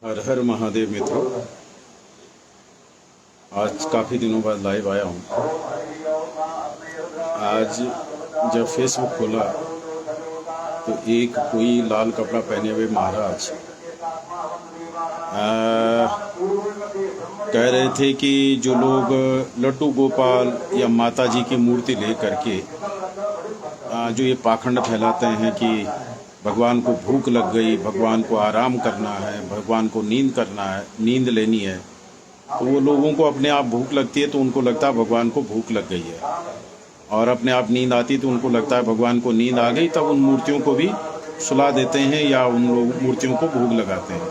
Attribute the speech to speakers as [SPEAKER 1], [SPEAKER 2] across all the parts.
[SPEAKER 1] हर हर महादेव मित्रों, आज काफ़ी दिनों बाद लाइव आया हूँ। आज जब फेसबुक खोला तो एक कोई लाल कपड़ा पहने हुए महाराज कह रहे थे कि जो लोग लड्डू गोपाल या माता जी की मूर्ति ले करके जो ये पाखंड फैलाते हैं कि भगवान को भूख लग गई, भगवान को आराम करना है, भगवान को नींद करना है, नींद लेनी है, तो वो लोगों को अपने आप भूख लगती है तो उनको लगता है भगवान को भूख लग गई है, और अपने आप नींद आती तो उनको लगता है भगवान को नींद आ गई, तब उन मूर्तियों को भी सुला देते हैं या उन मूर्तियों को भूख लगाते हैं।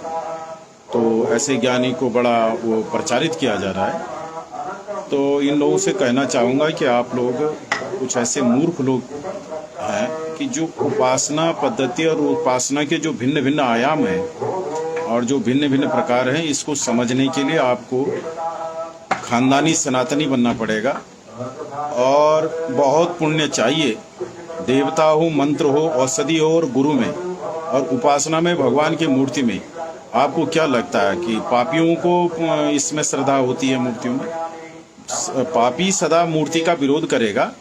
[SPEAKER 1] तो ऐसे ज्ञानी को बड़ा वो प्रचारित किया जा रहा है। तो इन लोगों से कहना चाहूँगा कि आप लोग कुछ ऐसे मूर्ख लोग हैं कि जो उपासना पद्धति और उपासना के जो भिन्न भिन्न आयाम हैं और जो भिन्न भिन्न प्रकार हैं, इसको समझने के लिए आपको खानदानी सनातनी बनना पड़ेगा और बहुत पुण्य चाहिए। देवता हो, मंत्र हो, औषधि हो और गुरु में और उपासना में, भगवान की मूर्ति में। आपको क्या लगता है कि पापियों को इसमें श्रद्धा होती है मूर्तियों में? पापी सदा मूर्ति का विरोध करेगा,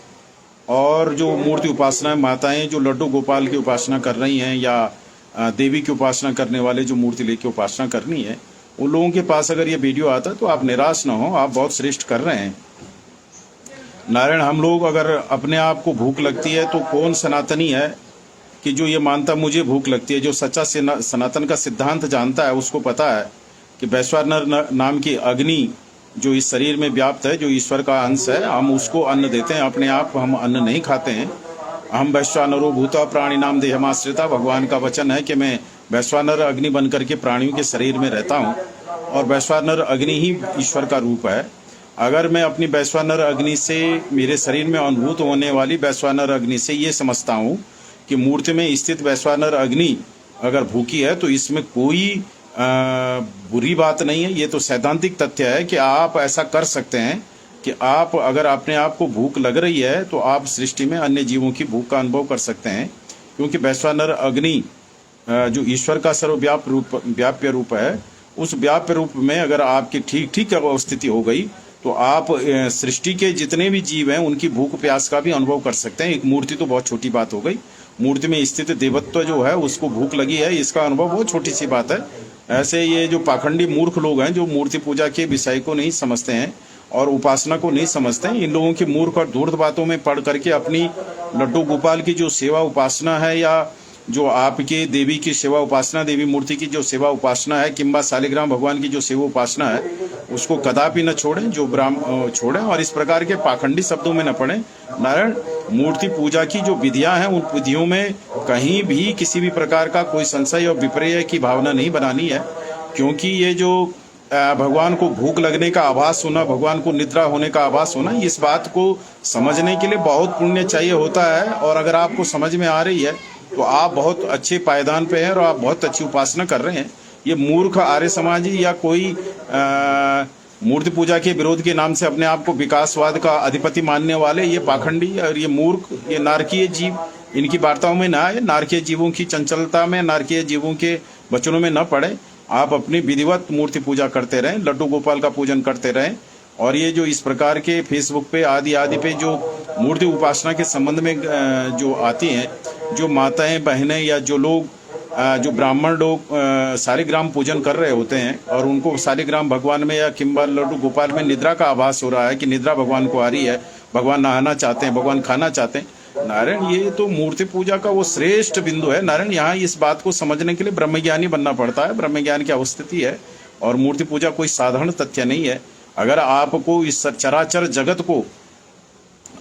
[SPEAKER 1] और जो मूर्ति उपासना माताएं जो लड्डू गोपाल की उपासना कर रही हैं या देवी की उपासना करने वाले जो मूर्ति लेके उपासना करनी है, उन लोगों के पास अगर ये वीडियो आता तो आप निराश ना हो, आप बहुत श्रेष्ठ कर रहे हैं। नारायण, हम लोग अगर अपने आप को भूख लगती है तो कौन सनातनी है कि जो ये मानता मुझे भूख लगती है? जो सच्चा सनातन का सिद्धांत जानता है उसको पता है कि वैश्वानर नाम की अग्नि जो इस शरीर में व्याप्त है, जो ईश्वर का अंश है, हम उसको अन्न देते हैं। अपने आप हम अन्न नहीं खाते हैं। हम वैश्वानरो भूता प्राणी नाम देहमाश्रिता, भगवान का वचन है कि मैं वैश्वानर अग्नि बन करके प्राणियों के शरीर में रहता हूँ, और वैश्वानर अग्नि ही ईश्वर का रूप है। अगर मैं अपनी वैश्वानर अग्नि से, मेरे शरीर में अनुभूत होने वाली वैश्वानर अग्नि से ये समझता हूँ कि मूर्ति में स्थित वैश्वानर अग्नि अगर भूखी है तो इसमें कोई बुरी बात नहीं है। ये तो सैद्धांतिक तथ्य है कि आप ऐसा कर सकते हैं कि आप अगर अपने आप को भूख लग रही है तो आप सृष्टि में अन्य जीवों की भूख का अनुभव कर सकते हैं, क्योंकि वैश्वानर अग्नि जो ईश्वर का व्याप्य रूप है, उस व्याप्य रूप में अगर आपकी ठीक अवस्थिति हो गई तो आप सृष्टि के जितने भी जीव हैं उनकी भूख प्यास का भी अनुभव कर सकते हैं। एक मूर्ति तो बहुत छोटी बात हो गई, मूर्ति में स्थित देवत्व जो है उसको भूख लगी है, इसका अनुभव बहुत छोटी सी बात है। ऐसे ये जो पाखंडी मूर्ख लोग हैं जो मूर्ति पूजा के विषय को नहीं समझते हैं और उपासना को नहीं समझते हैं, इन लोगों की मूर्ख और धूर्त बातों में पढ़ करके अपनी लड्डू गोपाल की जो सेवा उपासना है, या जो आपके देवी की सेवा उपासना, देवी मूर्ति की जो सेवा उपासना है, किंबा शालिग्राम भगवान की जो सेवा उपासना है, उसको कदापि न छोड़ें, जो छोड़ें और इस प्रकार के पाखंडी शब्दों में न पड़ें। नारायण, मूर्ति पूजा की जो विधियां हैं उन विधियों में कहीं भी किसी भी प्रकार का कोई संशय और विपर्य की भावना नहीं बनानी है, क्योंकि ये जो भगवान को भूख लगने का आभास होना, भगवान को निद्रा होने का आभास होना, इस बात को समझने के लिए बहुत पुण्य चाहिए होता है। और अगर आपको समझ में आ रही है तो आप बहुत अच्छे पायदान पे हैं और आप बहुत अच्छी उपासना कर रहे हैं। ये मूर्ख आर्य समाजी या कोई मूर्ति पूजा के विरोध के नाम से अपने आप को विकासवाद का अधिपति मानने वाले ये पाखंडी और ये मूर्ख, ये नारकीय जीव, इनकी वार्ताओं में ना आए, नारकीय जीवों की चंचलता में, नारकीय जीवों के वचनों में न पड़े। आप अपनी विधिवत मूर्ति पूजा करते रहें, लड्डू गोपाल का पूजन करते रहें। और ये जो इस प्रकार के फेसबुक पे आदि पे जो मूर्ति उपासना के संबंध में जो आती हैं, जो माताएं बहनें या जो लोग जो ब्राह्मण लोग शालिग्राम पूजन कर रहे होते हैं और उनको शालिग्राम भगवान में या किंबा लड्डू गोपाल में निद्रा का आभास हो रहा है कि निद्रा भगवान को आ रही है, भगवान नहाना चाहते हैं, भगवान खाना चाहते हैं। नारायण, ये तो मूर्ति पूजा का वो श्रेष्ठ बिंदु है। नारायण, यहाँ इस बात को समझने के लिए ब्रह्मज्ञानी बनना पड़ता है, ब्रह्मज्ञान की अवस्थिति है, और मूर्ति पूजा कोई साधारण तथ्य नहीं है। अगर आपको इस चराचर जगत को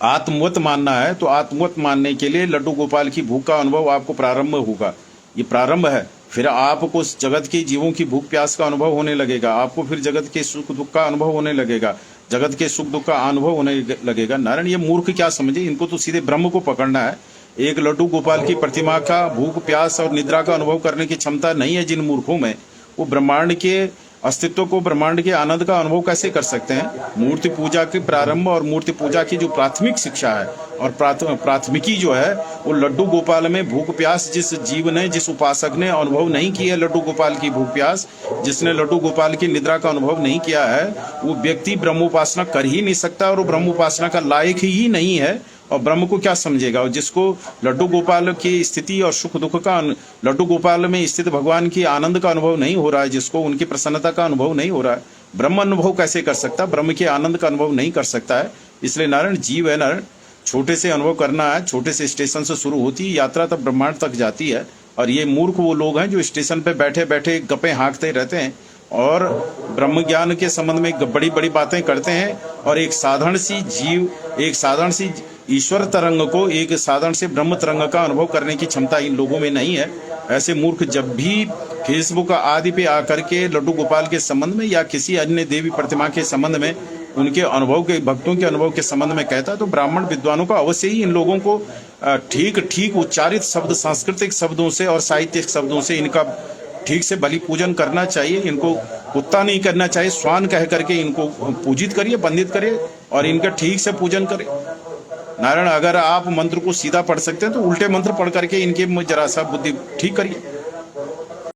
[SPEAKER 1] आत्मवत मानना है तो आत्मवत मानने के लिए लड्डू गोपाल की भूख का अनुभव आपको प्रारंभ होगा, ये प्रारंभ है। फिर आपको जगत के जीवों की भूख प्यास का अनुभव होने लगेगा, आपको फिर जगत के सुख दुख का अनुभव होने लगेगा, जगत के सुख दुख का अनुभव होने लगेगा। नारायण, ये मूर्ख क्या समझे, इनको तो सीधे ब्रह्म को पकड़ना है। एक लड्डू गोपाल की प्रतिमा का भूख प्यास और निद्रा का अनुभव करने की क्षमता नहीं है जिन मूर्खों में, वो ब्रह्मांड के अस्तित्व को, ब्रह्मांड के आनंद का अनुभव कैसे कर सकते हैं? मूर्ति पूजा के प्रारंभ और मूर्ति पूजा की जो प्राथमिक शिक्षा है और प्राथमिकी जो है वो लड्डू गोपाल में भूख प्यास, जिस जीव ने, जिस उपासक ने अनुभव नहीं किया लड्डू गोपाल की भूख प्यास, जिसने लड्डू गोपाल की निद्रा का अनुभव नहीं किया है, वो व्यक्ति ब्रह्मोपासना कर ही नहीं सकता और वो ब्रह्मोपासना का लायक ही नहीं है और ब्रह्म को क्या समझेगा। और जिसको लड्डू गोपाल की स्थिति और सुख दुख का, लड्डू गोपाल में स्थित भगवान की आनंद का अनुभव नहीं हो रहा है, जिसको उनकी प्रसन्नता का अनुभव नहीं हो रहा है, ब्रह्म अनुभव कैसे कर सकता, ब्रह्म के आनंद का अनुभव नहीं कर सकता है। इसलिए नारायण जीव है नारायण, छोटे से अनुभव करना है, छोटे से स्टेशन से शुरू होती है यात्रा, तब ब्रह्मांड तक जाती है। और ये मूर्ख वो लोग हैं जो स्टेशन पे बैठे बैठे गप्पे हाँकते रहते हैं और ब्रह्म ज्ञान के संबंध में बड़ी बड़ी बातें करते हैं और एक साधारण सी जीव, एक साधारण सी ईश्वर तरंग को, एक साधारण से ब्रह्म तरंग का अनुभव करने की क्षमता इन लोगों में नहीं है। ऐसे मूर्ख जब भी फेसबुक आदि पे आकर के लड्डू गोपाल के संबंध में या किसी अन्य देवी प्रतिमा के संबंध में, उनके अनुभव के, भक्तों के अनुभव के संबंध में कहता है, तो ब्राह्मण विद्वानों को अवश्य ही इन लोगों को ठीक ठीक उच्चारित शब्द, सांस्कृतिक शब्दों से और साहित्यिक शब्दों से इनका ठीक से बलि पूजन करना चाहिए। इनको कुत्ता नहीं करना चाहिए, स्वान कह करके इनको पूजित करिए, वंदित करिए और इनका ठीक से पूजन करिए। नारायण, अगर आप मंत्र को सीधा पढ़ सकते हैं तो उल्टे मंत्र पढ़ करके इनके जरा सा बुद्धि ठीक करिए।